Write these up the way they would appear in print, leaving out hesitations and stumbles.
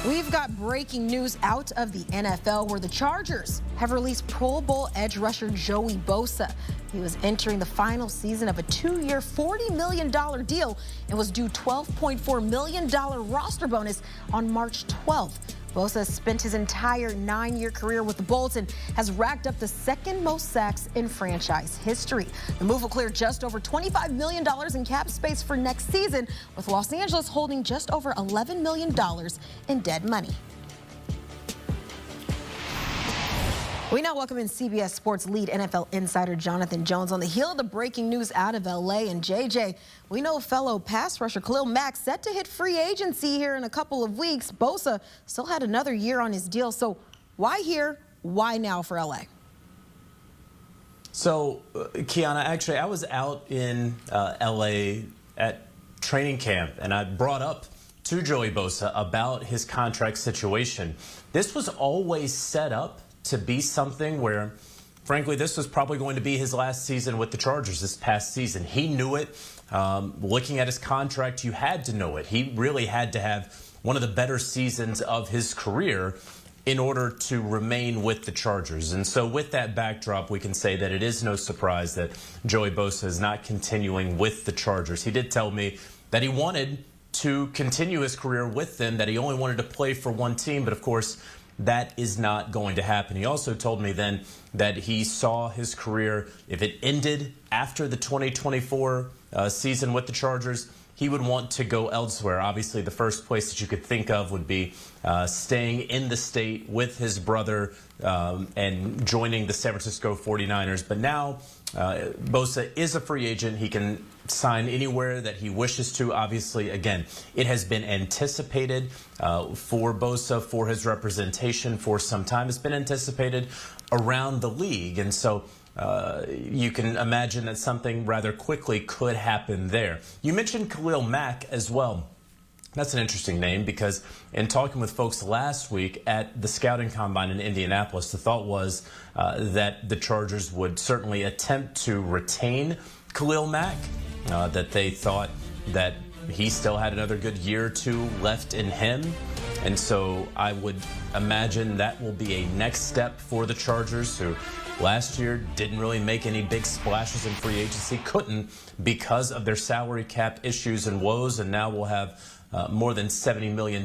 We've got breaking news out of the NFL where the Chargers have released Pro Bowl edge rusher Joey Bosa. He was entering the final season of a 2-year, $40 million deal and was due $12.4 million roster bonus on March 12th. Bosa spent his entire 9-year career with the Bolts and has racked up the second most sacks in franchise history. The move will clear just over $25 million in cap space for next season, with Los Angeles holding just over $11 million in dead money. We now welcome in CBS Sports lead NFL insider Jonathan Jones on the heel of the breaking news out of L.A. And JJ, we know fellow pass rusher Khalil Mack set to hit free agency here in a couple of weeks. Bosa still had another year on his deal. So why here? Why now for L.A.? So, Kiana, actually, I was out in L.A. at training camp, and I brought up to Joey Bosa about his contract situation. This was always set up to be something where, frankly, this was probably going to be his last season with the Chargers this past season. He knew it. Looking at his contract, you had to know it. He really had to have one of the better seasons of his career in order to remain with the Chargers. And so with that backdrop, we can say that it is no surprise that Joey Bosa is not continuing with the Chargers. He did tell me that he wanted to continue his career with them, that he only wanted to play for one team, but of course, that is not going to happen. He also told me then that he saw his career, if it ended after the 2024 season with the Chargers, he would want to go elsewhere. Obviously, the first place that you could think of would be staying in the state with his brother and joining the San Francisco 49ers. But now Bosa is a free agent. He can sign anywhere that he wishes to. Obviously, again, it has been anticipated for Bosa, for his representation for some time. It's been anticipated around the league. And so you can imagine that something rather quickly could happen there. You mentioned Khalil Mack as well. That's an interesting name because in talking with folks last week at the scouting combine in Indianapolis, the thought was that the Chargers would certainly attempt to retain Khalil Mack, that they thought that he still had another good year or two left in him. And so I would imagine that will be a next step for the Chargers, who last year didn't really make any big splashes in free agency, couldn't because of their salary cap issues and woes, and now we'll have more than $70 million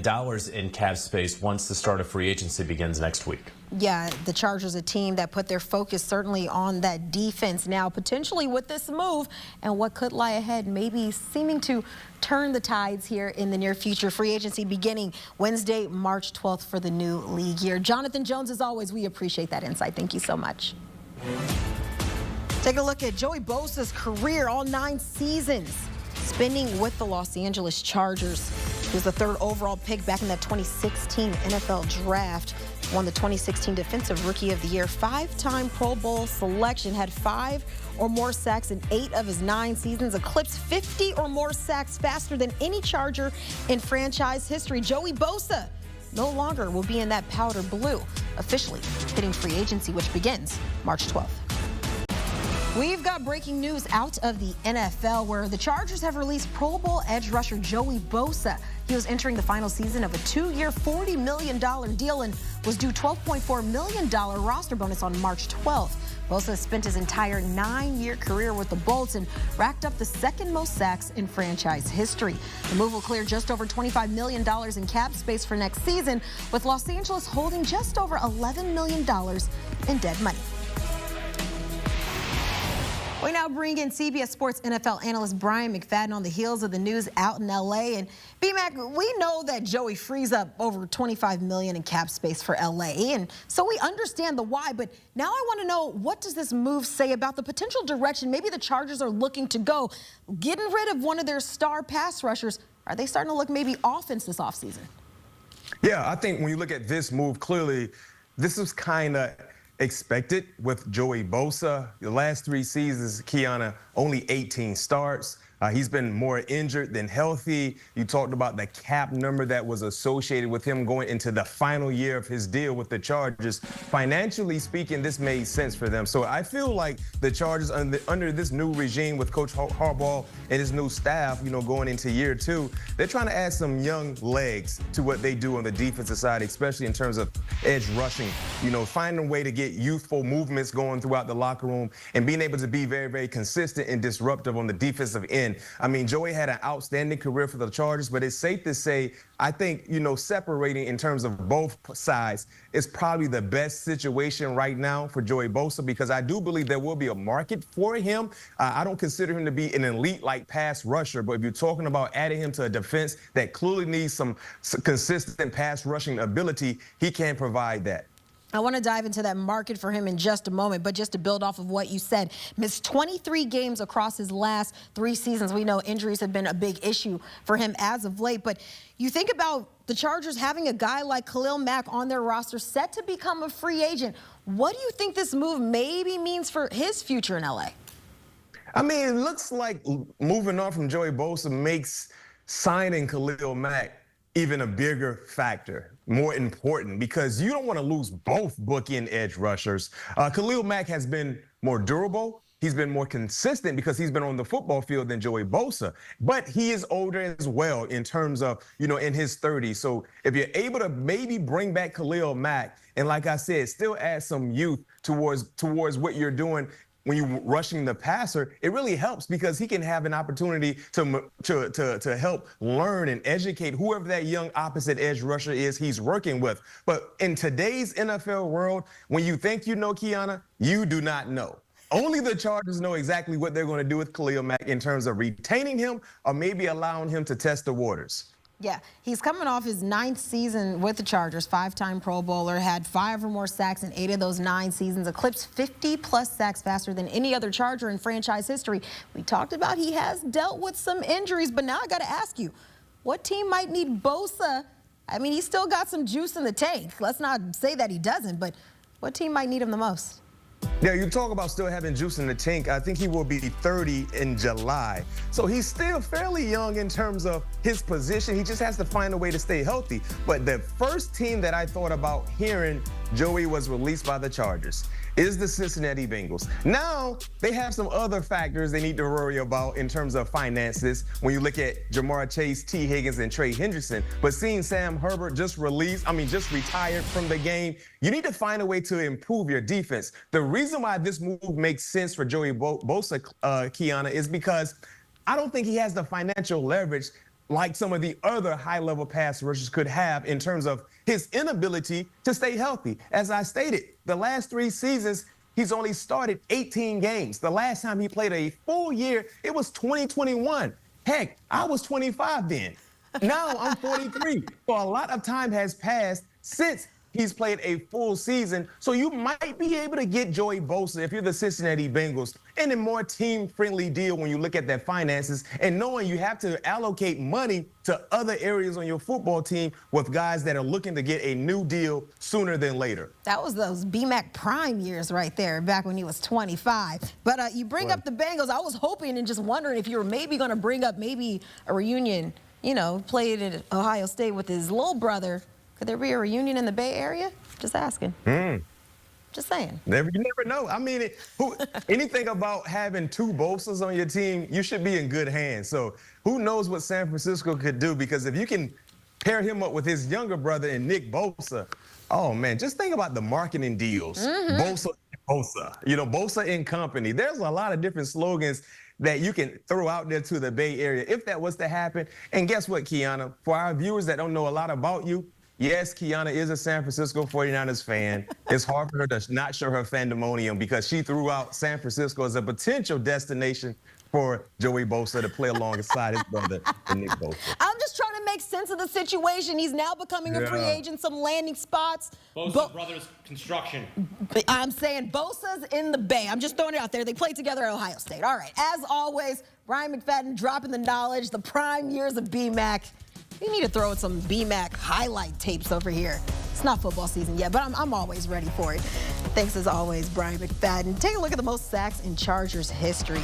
in cap space once the start of free agency begins next week. Yeah, the Chargers, a team that put their focus certainly on that defense now, potentially with this move and what could lie ahead, maybe seeming to turn the tides here in the near future. Free agency beginning Wednesday, March 12th for the new league year. Jonathan Jones, as always, we appreciate that insight. Thank you so much. Take a look at Joey Bosa's career, all 9 seasons spending with the Los Angeles Chargers. He was the 3rd overall pick back in that 2016 NFL draft. Won the 2016 Defensive Rookie of the Year, 5-time Pro Bowl selection, had 5 or more sacks in 8 of his 9 seasons, eclipsed 50 or more sacks faster than any Charger in franchise history. Joey Bosa no longer will be in that powder blue, officially hitting free agency, which begins March 12th. We've got breaking news out of the NFL where the Chargers have released Pro Bowl edge rusher Joey Bosa. He was entering the final season of a 2-year, $40 million deal and was due $12.4 million roster bonus on March 12th. Bosa spent his entire 9-year career with the Bolts and racked up the second most sacks in franchise history. The move will clear just over $25 million in cap space for next season, with Los Angeles holding just over $11 million in dead money. We now bring in CBS Sports NFL analyst Bryant McFadden on the heels of the news out in L.A. And B-Mac, we know that Joey frees up over $25 million in cap space for L.A. And so we understand the why. But now I want to know, what does this move say about the potential direction maybe the Chargers are looking to go? Getting rid of one of their star pass rushers, are they starting to look maybe offense this offseason? Yeah, I think when you look at this move, clearly this was kind of expected with Joey Bosa. The last 3 seasons, Kiana, only 18 starts. He's been more injured than healthy. You talked about the cap number that was associated with him going into the final year of his deal with the Chargers. Financially speaking, this made sense for them. So I feel like the Chargers under this new regime with Coach Harbaugh and his new staff, going into year 2, they're trying to add some young legs to what they do on the defensive side, especially in terms of edge rushing. Finding a way to get youthful movements going throughout the locker room and being able to be very, very consistent and disruptive on the defensive end. I mean, Joey had an outstanding career for the Chargers, but it's safe to say, I think, separating in terms of both sides is probably the best situation right now for Joey Bosa, because I do believe there will be a market for him. I don't consider him to be an elite-like pass rusher, but if you're talking about adding him to a defense that clearly needs some consistent pass rushing ability, he can provide that. I want to dive into that market for him in just a moment, but just to build off of what you said, missed 23 games across his last 3 seasons. We know injuries have been a big issue for him as of late, but you think about the Chargers having a guy like Khalil Mack on their roster set to become a free agent. What do you think this move maybe means for his future in LA? I mean, it looks like moving on from Joey Bosa makes signing Khalil Mack even a bigger factor, more important, because you don't want to lose both bookend edge rushers. Khalil Mack has been more durable. He's been more consistent because he's been on the football field than Joey Bosa. But he is older as well in terms of, in his 30s. So if you're able to maybe bring back Khalil Mack, and like I said, still add some youth towards what you're doing when you're rushing the passer, it really helps because he can have an opportunity to help learn and educate whoever that young opposite edge rusher is he's working with. But in today's NFL world, when you think you know Kiana, you do not know. Only the Chargers know exactly what they're going to do with Khalil Mack in terms of retaining him or maybe allowing him to test the waters. Yeah, he's coming off his 9th season with the Chargers, 5-time Pro Bowler, had 5 or more sacks in 8 of those 9 seasons, eclipsed 50-plus sacks faster than any other Charger in franchise history. We talked about he has dealt with some injuries, but now I got to ask you, what team might need Bosa? I mean, he's still got some juice in the tank. Let's not say that he doesn't, but what team might need him the most? Yeah, you talk about still having juice in the tank. I think he will be 30 in July. So he's still fairly young in terms of his position. He just has to find a way to stay healthy. But the first team that I thought about hearing Joey was released by the Chargers is the Cincinnati Bengals. Now, they have some other factors they need to worry about in terms of finances when you look at Jamar Chase, T. Higgins, and Trey Hendrickson. But seeing Sam Herbert just retired from the game, you need to find a way to improve your defense. The reason why this move makes sense for Joey Bosa, Kiana, is because I don't think he has the financial leverage like some of the other high-level pass rushers could have in terms of his inability to stay healthy. As I stated, the last 3 seasons, he's only started 18 games. The last time he played a full year, it was 2021. Heck, I was 25 then. Now I'm 43. So a lot of time has passed since he's played a full season. So you might be able to get Joey Bosa, if you're the Cincinnati Bengals, in a more team-friendly deal when you look at their finances and knowing you have to allocate money to other areas on your football team with guys that are looking to get a new deal sooner than later. That was those B-Mac prime years right there, back when he was 25. But you bring up the Bengals. I was hoping and just wondering if you were maybe going to bring up maybe a reunion, played at Ohio State with his little brother. Could there be a reunion in the Bay Area? Just asking. Just saying. You never know. I mean, anything about having 2 Bosas on your team, you should be in good hands. So who knows what San Francisco could do? Because if you can pair him up with his younger brother and Nick Bosa, oh, man, just think about the marketing deals. Bosa, Bosa and company. There's a lot of different slogans that you can throw out there to the Bay Area if that was to happen. And guess what, Kiana? For our viewers that don't know a lot about you, yes, Kiana is a San Francisco 49ers fan. It's hard for her to not show her fandemonium because she threw out San Francisco as a potential destination for Joey Bosa to play alongside his brother, Nick Bosa. I'm just trying to make sense of the situation. He's now becoming a free agent, some landing spots. Bosa Brothers Construction. I'm saying Bosa's in the Bay. I'm just throwing it out there. They played together at Ohio State. All right, as always, Bryant McFadden dropping the knowledge, the prime years of B-Mac. We need to throw in some B-Mac highlight tapes over here. It's not football season yet, but I'm always ready for it. Thanks as always, Bryant McFadden. Take a look at the most sacks in Chargers history.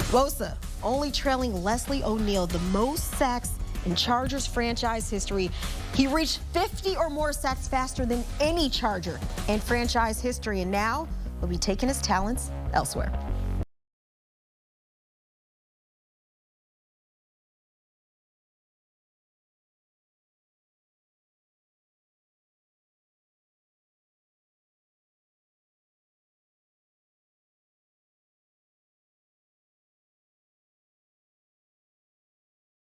Bosa only trailing Leslie O'Neal, the most sacks in Chargers franchise history. He reached 50 or more sacks faster than any Charger in franchise history, and now will be taking his talents elsewhere.